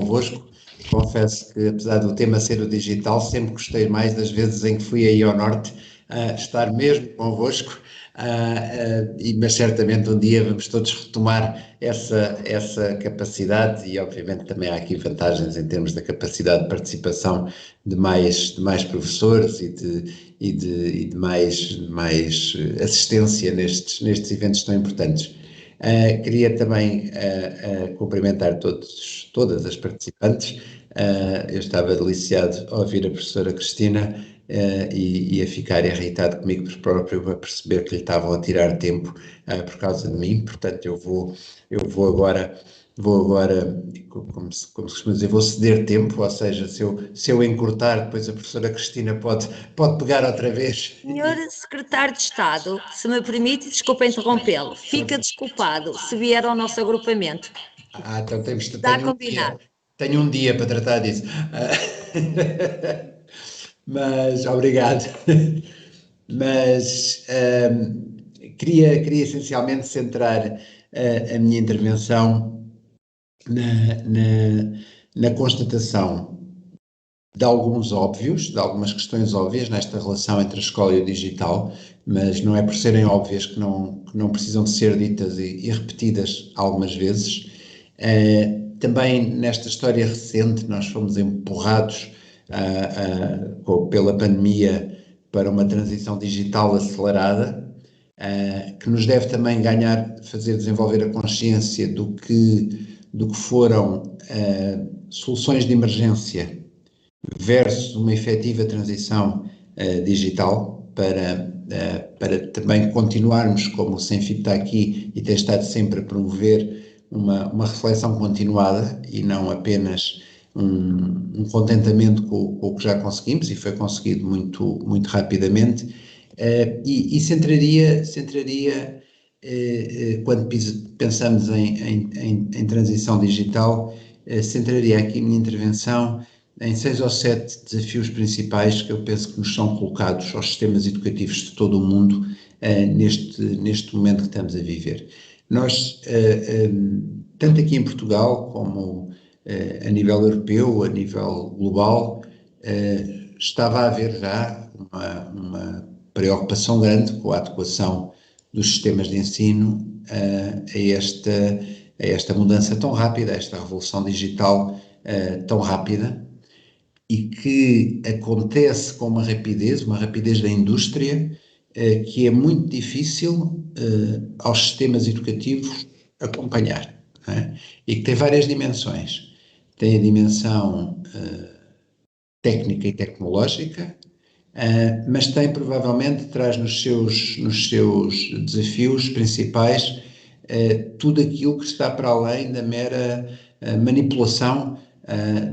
convosco. Confesso que, apesar do tema ser o digital, sempre gostei mais das vezes em que fui aí ao Norte estar mesmo convosco, mas certamente um dia vamos todos retomar essa capacidade e, obviamente, também há aqui vantagens em termos da capacidade de participação de mais professores e de mais assistência nestes eventos tão importantes. Queria também cumprimentar todas as participantes. Eu estava deliciado a ouvir a professora Cristina e a ficar irritado comigo próprio, a perceber que lhe estavam a tirar tempo por causa de mim. Portanto, eu vou agora, como se costuma dizer, vou ceder tempo, ou seja, se eu encurtar, depois a professora Cristina pode pegar outra vez. Senhor Secretário de Estado, se me permite, desculpa interrompê-lo, fica desculpado se vier ao nosso agrupamento. Então Está combinado. Tenho um dia para tratar disso. Mas, obrigado. Mas queria essencialmente centrar a minha intervenção na constatação de algumas questões óbvias nesta relação entre a escola e o digital, mas não é por serem óbvias que não precisam de ser ditas e repetidas algumas vezes. Também nesta história recente nós fomos empurrados pela pandemia para uma transição digital acelerada, que nos deve também fazer desenvolver a consciência do que foram soluções de emergência versus uma efetiva transição digital para também continuarmos, como o Sem-Fio está aqui e tem estado sempre a promover uma reflexão continuada e não apenas um contentamento com o que já conseguimos, e foi conseguido muito, muito rapidamente, e centraria quando pensamos em transição digital, centraria aqui a minha intervenção em 6 ou 7 desafios principais que eu penso que nos são colocados aos sistemas educativos de todo o mundo neste momento que estamos a viver. Nós, tanto aqui em Portugal como a nível europeu, a nível global, estava a haver já uma preocupação grande com a adequação dos sistemas de ensino a esta mudança tão rápida, a esta revolução digital tão rápida, e que acontece com uma rapidez da indústria, que é muito difícil aos sistemas educativos acompanhar, não é? E que tem várias dimensões. Tem a dimensão técnica e tecnológica, mas traz nos seus desafios principais tudo aquilo que está para além da mera manipulação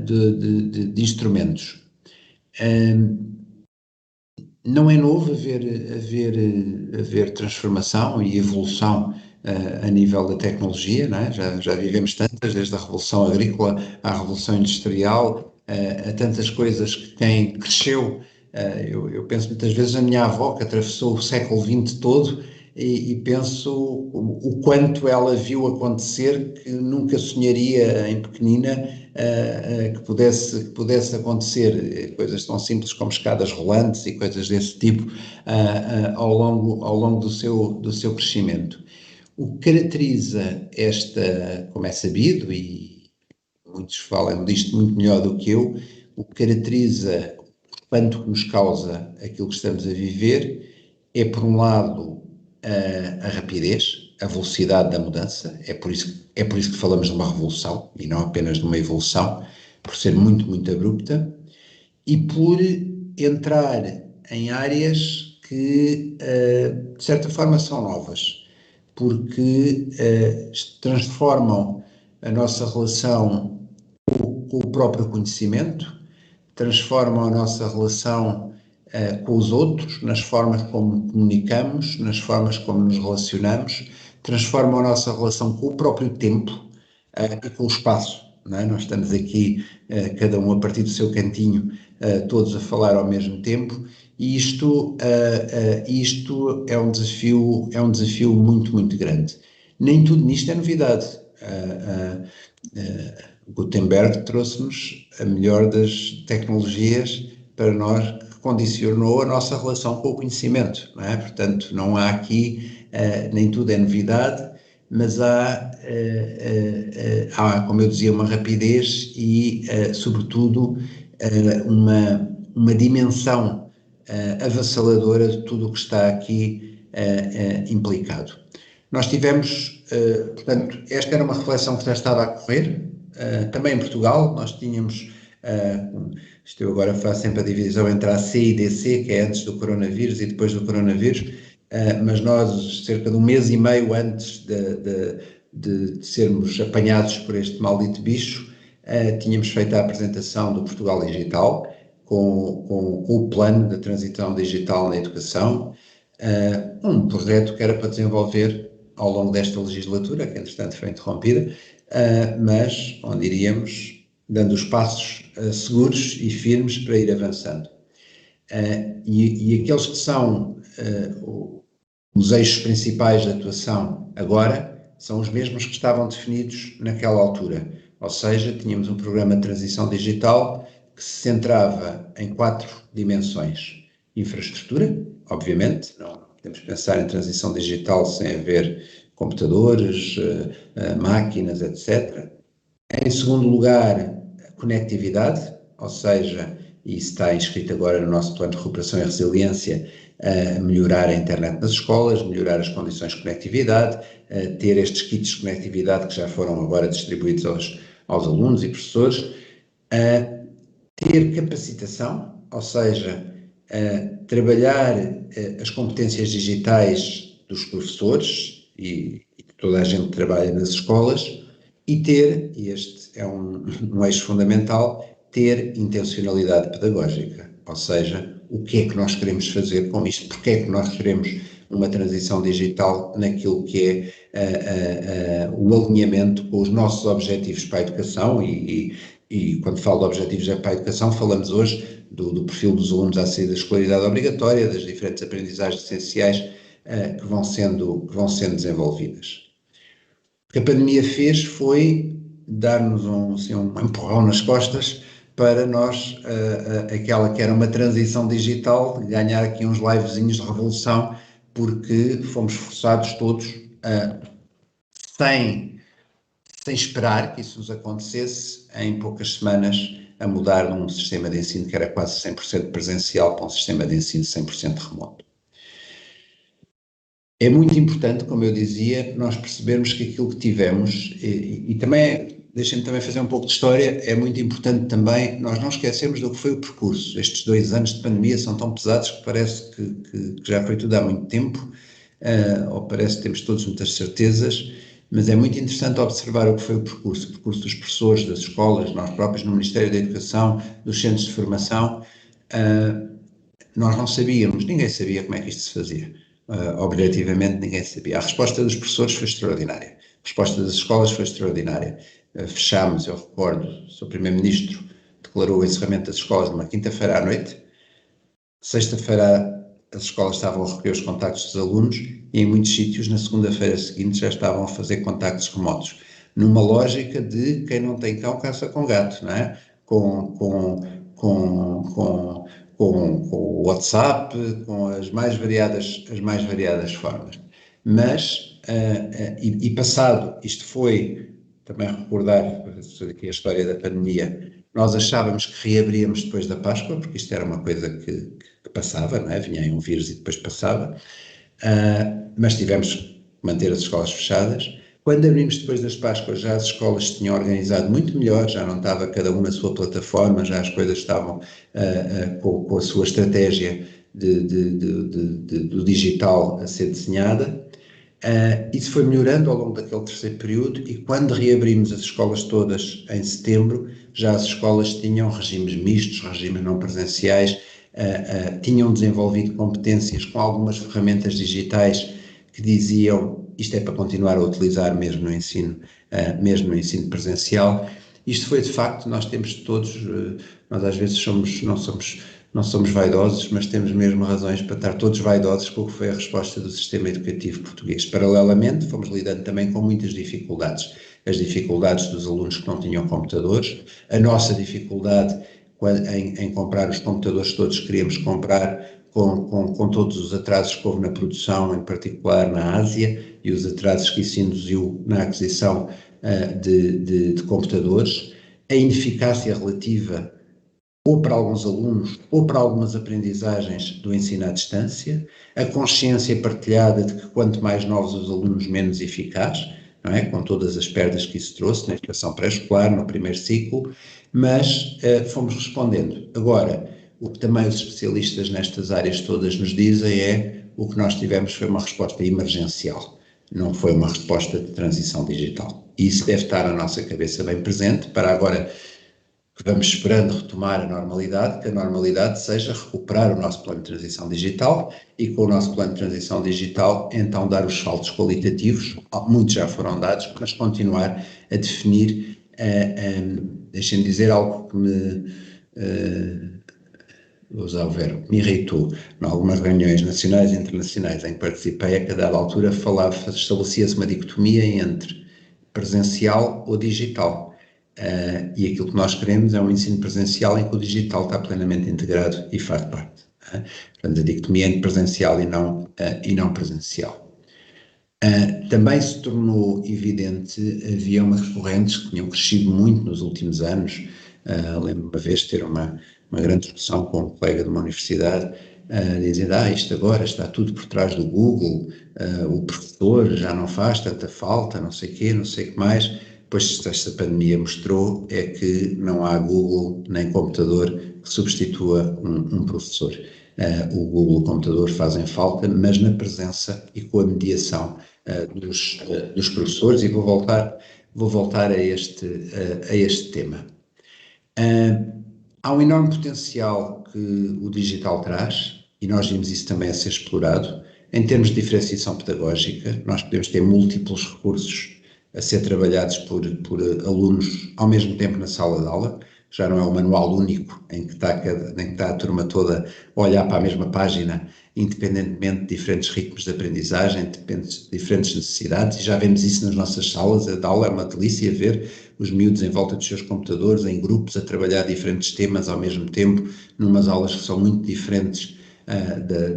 de instrumentos. Não é novo haver transformação e evolução a nível da tecnologia, não é? Já vivemos tantas, desde a Revolução Agrícola à Revolução Industrial, a tantas coisas que quem cresceu, eu penso muitas vezes na minha avó, que atravessou o século XX todo, e penso o quanto ela viu acontecer, que nunca sonharia em pequenina que pudesse acontecer, coisas tão simples como escadas rolantes e coisas desse tipo ao longo do seu crescimento. O que caracteriza como é sabido, e muitos falam disto muito melhor do que eu, o que caracteriza o espanto que nos causa aquilo que estamos a viver é, por um lado, a rapidez, a velocidade da mudança. É por isso que falamos de uma revolução e não apenas de uma evolução, por ser muito, muito abrupta, e por entrar em áreas que, de certa forma, são novas, porque transformam a nossa relação com o próprio conhecimento, transformam a nossa relação com os outros, nas formas como comunicamos, nas formas como nos relacionamos, transformam a nossa relação com o próprio tempo e com o espaço, não é? Nós estamos aqui, cada um a partir do seu cantinho, todos a falar ao mesmo tempo, e isto é um desafio muito, muito grande. Nem tudo nisto é novidade. Gutenberg trouxe-nos a melhor das tecnologias para nós, que condicionou a nossa relação com o conhecimento, não é? Portanto, não há aqui, nem tudo é novidade, mas há, como eu dizia, uma rapidez e, sobretudo, uma dimensão avassaladora de tudo o que está aqui implicado. Nós tivemos, portanto, esta era uma reflexão que já estava a correr, também em Portugal. Nós tínhamos, isto eu agora faço sempre a divisão entre a C e DC, que é antes do coronavírus e depois do coronavírus, mas nós, cerca de um mês e meio antes de sermos apanhados por este maldito bicho, tínhamos feito a apresentação do Portugal Digital, com o plano da transição digital na educação, um projeto que era para desenvolver ao longo desta legislatura, que entretanto foi interrompida, mas onde iríamos dando os passos seguros e firmes para ir avançando. E aqueles que são os eixos principais de atuação agora são os mesmos que estavam definidos naquela altura, ou seja, tínhamos um programa de transição digital que se centrava em 4 dimensões. Infraestrutura, obviamente, não podemos pensar em transição digital sem haver computadores, máquinas, etc. Em segundo lugar, conectividade, ou seja, e isso está inscrito agora no nosso plano de recuperação e resiliência, melhorar a internet nas escolas, melhorar as condições de conectividade, ter estes kits de conectividade que já foram agora distribuídos aos alunos e professores, ter capacitação, ou seja, trabalhar as competências digitais dos professores e de toda a gente que trabalha nas escolas, e ter, e este é um eixo fundamental, ter intencionalidade pedagógica, ou seja, o que é que nós queremos fazer com isto, porque é que nós queremos uma transição digital naquilo que é o alinhamento com os nossos objetivos para a educação, e quando falo de objetivos para a educação, falamos hoje do perfil dos alunos à saída da escolaridade obrigatória, das diferentes aprendizagens essenciais que vão sendo desenvolvidas. O que a pandemia fez foi dar-nos um empurrão nas costas para nós, aquela que era uma transição digital, ganhar aqui uns livezinhos de revolução, porque fomos forçados todos, sem esperar que isso nos acontecesse, em poucas semanas, a mudar de um sistema de ensino que era quase 100% presencial para um sistema de ensino 100% remoto. É muito importante, como eu dizia, nós percebermos que aquilo que tivemos, e também, deixem-me também fazer um pouco de história, é muito importante também nós não esquecermos do que foi o percurso. Estes 2 anos de pandemia são tão pesados que parece que já foi tudo há muito tempo, ou parece que temos todos muitas certezas, mas é muito interessante observar o que foi o percurso dos professores, das escolas, nós próprios no Ministério da Educação, dos centros de formação. Nós não sabíamos, ninguém sabia como é que isto se fazia. Objetivamente ninguém sabia. A resposta dos professores foi extraordinária, a resposta das escolas foi extraordinária. Fechámos, eu recordo, o Sr. Primeiro-Ministro declarou o encerramento das escolas numa quinta-feira à noite, sexta-feira as escolas estavam a recolher os contactos dos alunos e em muitos sítios na segunda-feira seguinte já estavam a fazer contactos remotos, numa lógica de quem não tem cão caça com gato, não é? Com o WhatsApp, com as mais variadas formas. Mas, e passado, isto foi, também recordar aqui a história da pandemia, nós achávamos que reabríamos depois da Páscoa, porque isto era uma coisa que passava, não é? Vinha aí um vírus e depois passava, mas tivemos que manter as escolas fechadas. Quando abrimos depois das Páscoas, já as escolas se tinham organizado muito melhor, já não estava cada uma na sua plataforma, já as coisas estavam com a sua estratégia do digital a ser desenhada. Isso foi melhorando ao longo daquele terceiro período, e quando reabrimos as escolas todas em setembro, já as escolas tinham regimes mistos, regimes não presenciais, tinham desenvolvido competências com algumas ferramentas digitais que diziam isto é para continuar a utilizar mesmo no ensino presencial. Isto foi de facto, nós temos todos, nós às vezes não somos vaidosos, mas temos mesmo razões para estar todos vaidosos com o que foi a resposta do sistema educativo português. Paralelamente, fomos lidando também com muitas dificuldades. as dificuldades dos alunos que não tinham computadores, a nossa dificuldade em comprar os computadores todos que queríamos comprar, com todos os atrasos que houve na produção, em particular na Ásia, e os atrasos que isso induziu na aquisição de computadores, a ineficácia relativa ou para alguns alunos, ou para algumas aprendizagens do ensino à distância, a consciência partilhada de que quanto mais novos os alunos, menos eficaz, não é? Com todas as perdas que isso trouxe na educação pré-escolar, no primeiro ciclo, mas fomos respondendo. Agora, o que também os especialistas nestas áreas todas nos dizem é o que nós tivemos foi uma resposta emergencial, não foi uma resposta de transição digital. E isso deve estar na nossa cabeça bem presente para agora que vamos esperando retomar a normalidade, que a normalidade seja recuperar o nosso plano de transição digital e com o nosso plano de transição digital então dar os saltos qualitativos, muitos já foram dados, mas continuar a definir, deixem-me dizer algo que vou usar o verbo, me irritou, em algumas reuniões nacionais e internacionais em que participei, a cada altura estabelecia-se uma dicotomia entre presencial ou digital. E aquilo que nós queremos é um ensino presencial em que o digital está plenamente integrado e faz parte. Portanto, a dicotomia entre presencial e não presencial. Também se tornou evidente, havia umas correntes que tinham crescido muito nos últimos anos. Lembro-me uma vez de ter uma grande discussão com um colega de uma universidade, dizendo, isto agora está tudo por trás do Google, o professor já não faz tanta falta, não sei o quê, não sei o que mais. Pois esta pandemia mostrou é que não há Google nem computador que substitua um professor. O Google e o computador fazem falta, mas na presença e com a mediação dos professores, e vou voltar a este tema. Há um enorme potencial que o digital traz, e nós vimos isso também a ser explorado. Em termos de diferenciação pedagógica, nós podemos ter múltiplos recursos a ser trabalhados por alunos ao mesmo tempo na sala de aula. Já não é um manual único em que está a turma toda a olhar para a mesma página, independentemente de diferentes ritmos de aprendizagem, diferentes necessidades, e já vemos isso nas nossas salas de aula. É uma delícia ver os miúdos em volta dos seus computadores, em grupos, a trabalhar diferentes temas ao mesmo tempo, numas aulas que são muito diferentes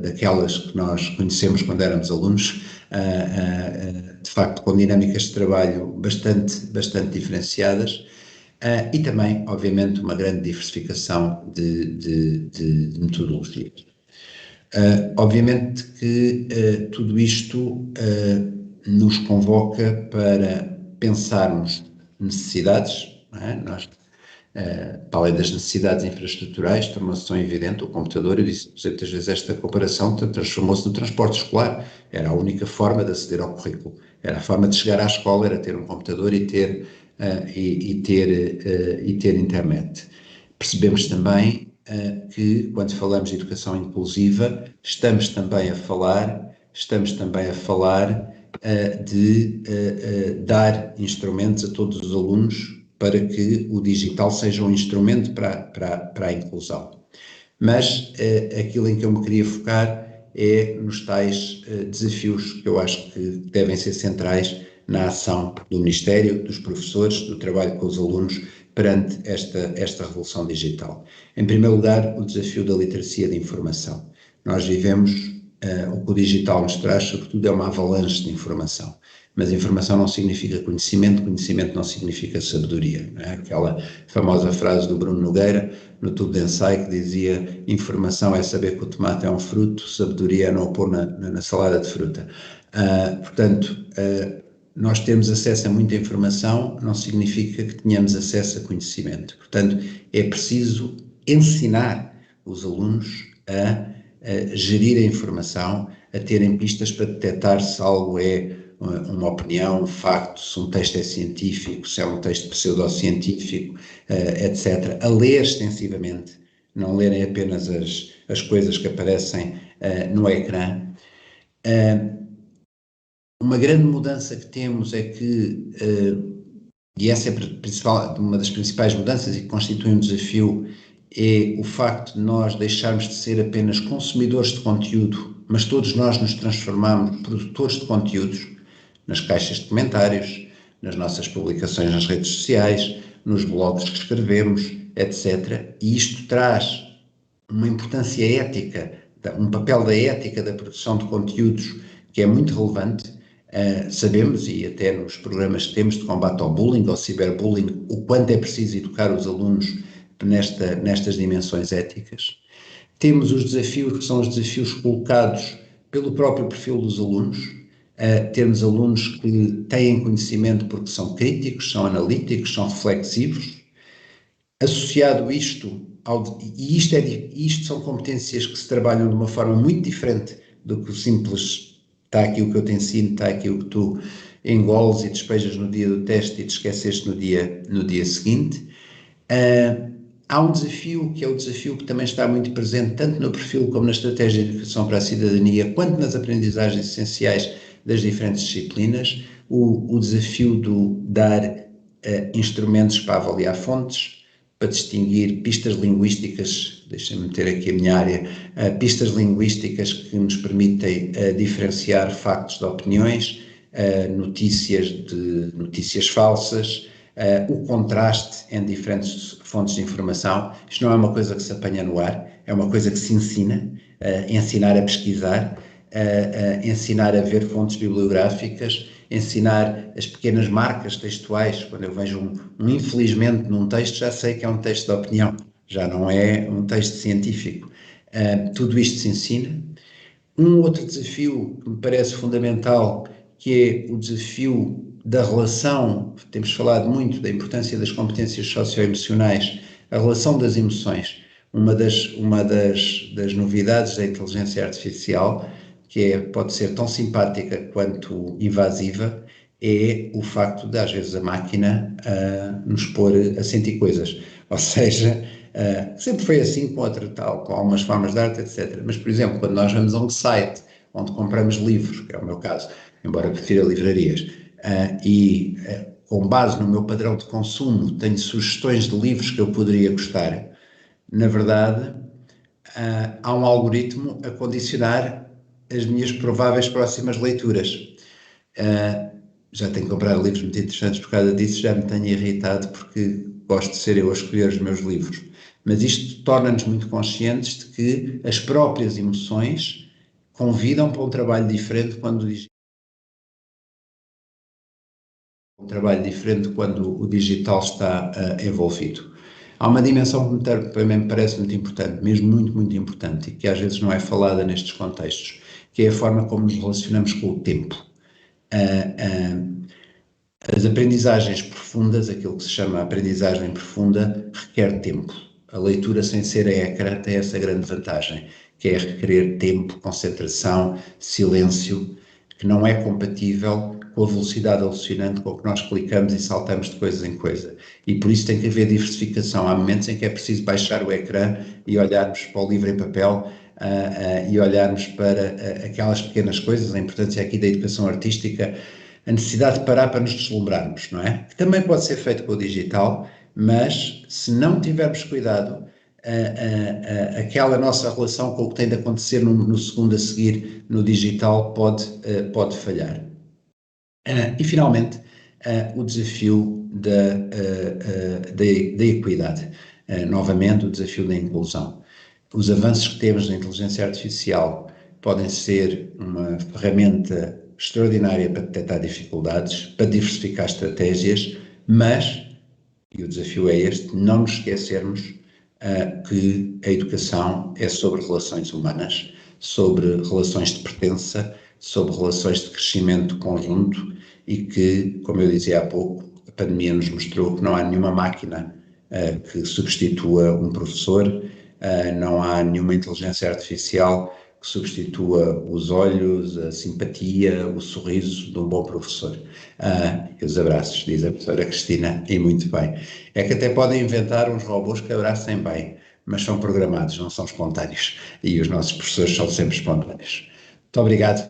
daquelas que nós conhecemos quando éramos alunos, de facto com dinâmicas de trabalho bastante diferenciadas, e também, obviamente, uma grande diversificação de metodologias. Obviamente que tudo isto nos convoca para pensarmos necessidades, não é? Nós, para além das necessidades infraestruturais, tornou-se tão evidente o computador. Eu disse muitas vezes esta comparação, transformou-se no transporte escolar. Era a única forma de aceder ao currículo, era a forma de chegar à escola, era ter um computador e ter internet. Percebemos também que quando falamos de educação inclusiva, estamos também a falar de dar instrumentos a todos os alunos para que o digital seja um instrumento para a inclusão. Mas aquilo em que eu me queria focar é nos tais desafios que eu acho que devem ser centrais na ação do Ministério, dos professores, do trabalho com os alunos perante esta revolução digital. Em primeiro lugar, o desafio da literacia de informação. Nós vivemos o que o digital nos traz, sobretudo, é uma avalanche de informação. Mas informação não significa conhecimento, conhecimento não significa sabedoria. Não é? Aquela famosa frase do Bruno Nogueira, no tubo de ensaio, que dizia: informação é saber que o tomate é um fruto, sabedoria é não o pôr na salada de fruta. Portanto, nós termos acesso a muita informação não significa que tenhamos acesso a conhecimento. Portanto, é preciso ensinar os alunos a gerir a informação, a terem pistas para detectar se algo é uma opinião, um facto, se um texto é científico, se é um texto pseudocientífico, etc. A ler extensivamente, não lerem apenas as coisas que aparecem no ecrã. Uma grande mudança que temos é que, e essa é uma das principais mudanças e que constitui um desafio, é o facto de nós deixarmos de ser apenas consumidores de conteúdo, mas todos nós nos transformamos em produtores de conteúdos, nas caixas de comentários, nas nossas publicações nas redes sociais, nos blogs que escrevemos, etc. E isto traz uma importância ética, um papel da ética da produção de conteúdos que é muito relevante. Sabemos, e até nos programas que temos de combate ao bullying, ao ciberbullying, o quanto é preciso educar os alunos nestas dimensões éticas. Temos os desafios que são os desafios colocados pelo próprio perfil dos alunos. Temos alunos que têm conhecimento porque são críticos, são analíticos, são reflexivos. Associado isto, isto são competências que se trabalham de uma forma muito diferente do que o simples está aqui o que eu te ensino, está aqui o que tu engoles e despejas no dia do teste e te esqueceste no dia seguinte. Há um desafio que é o desafio que também está muito presente tanto no perfil como na estratégia de educação para a cidadania, quanto nas aprendizagens essenciais das diferentes disciplinas, o desafio de dar instrumentos para avaliar fontes, para distinguir pistas linguísticas, deixem-me meter aqui a minha área, pistas linguísticas que nos permitem diferenciar factos de opiniões, notícias falsas, o contraste entre diferentes fontes de informação. Isto não é uma coisa que se apanha no ar, é uma coisa que se ensina, ensinar a pesquisar, ensinar a ver fontes bibliográficas, ensinar as pequenas marcas textuais. Quando eu vejo um infelizmente num texto, já sei que é um texto de opinião, já não é um texto científico. Tudo isto se ensina. Um outro desafio que me parece fundamental, que é o desafio da relação, temos falado muito da importância das competências socioemocionais, a relação das emoções. Uma das novidades da inteligência artificial, que pode ser tão simpática quanto invasiva, é o facto de, às vezes, a máquina nos pôr a sentir coisas. Ou seja, sempre foi assim com algumas formas de arte, etc. Mas, por exemplo, quando nós vamos a um site onde compramos livros, que é o meu caso, embora prefira livrarias, com base no meu padrão de consumo, tenho sugestões de livros que eu poderia gostar, na verdade, há um algoritmo a condicionar as minhas prováveis próximas leituras. Já tenho comprado livros muito interessantes por causa disso, já me tenho irritado porque gosto de ser eu a escolher os meus livros. Mas isto torna-nos muito conscientes de que as próprias emoções convidam para um trabalho diferente quando o digital está envolvido. Há uma dimensão que também me parece muito importante, mesmo muito, muito importante, e que às vezes não é falada nestes contextos, que é a forma como nos relacionamos com o tempo. As aprendizagens profundas, aquilo que se chama aprendizagem profunda, requer tempo. A leitura sem ser a ecrã tem essa grande vantagem, que é requerer tempo, concentração, silêncio, que não é compatível com a velocidade alucinante com que nós clicamos e saltamos de coisa em coisa. E por isso tem que haver diversificação. Há momentos em que é preciso baixar o ecrã e olharmos para o livro em papel e olharmos para aquelas pequenas coisas, a importância aqui da educação artística, a necessidade de parar para nos deslumbrarmos, não é? Que também pode ser feito com o digital, mas se não tivermos cuidado, aquela nossa relação com o que tem de acontecer no segundo a seguir no digital pode falhar. E finalmente, o desafio da equidade. Novamente, o desafio da inclusão. Os avanços que temos na inteligência artificial podem ser uma ferramenta extraordinária para detectar dificuldades, para diversificar estratégias, mas, e o desafio é este, não nos esquecermos que a educação é sobre relações humanas, sobre relações de pertença, sobre relações de crescimento conjunto e que, como eu dizia há pouco, a pandemia nos mostrou que não há nenhuma máquina que substitua um professor, não há nenhuma inteligência artificial que substitua os olhos, a simpatia, o sorriso de um bom professor. E os abraços, diz a professora Cristina, e muito bem. É que até podem inventar uns robôs que abracem bem, mas são programados, não são espontâneos. E os nossos professores são sempre espontâneos. Muito obrigado.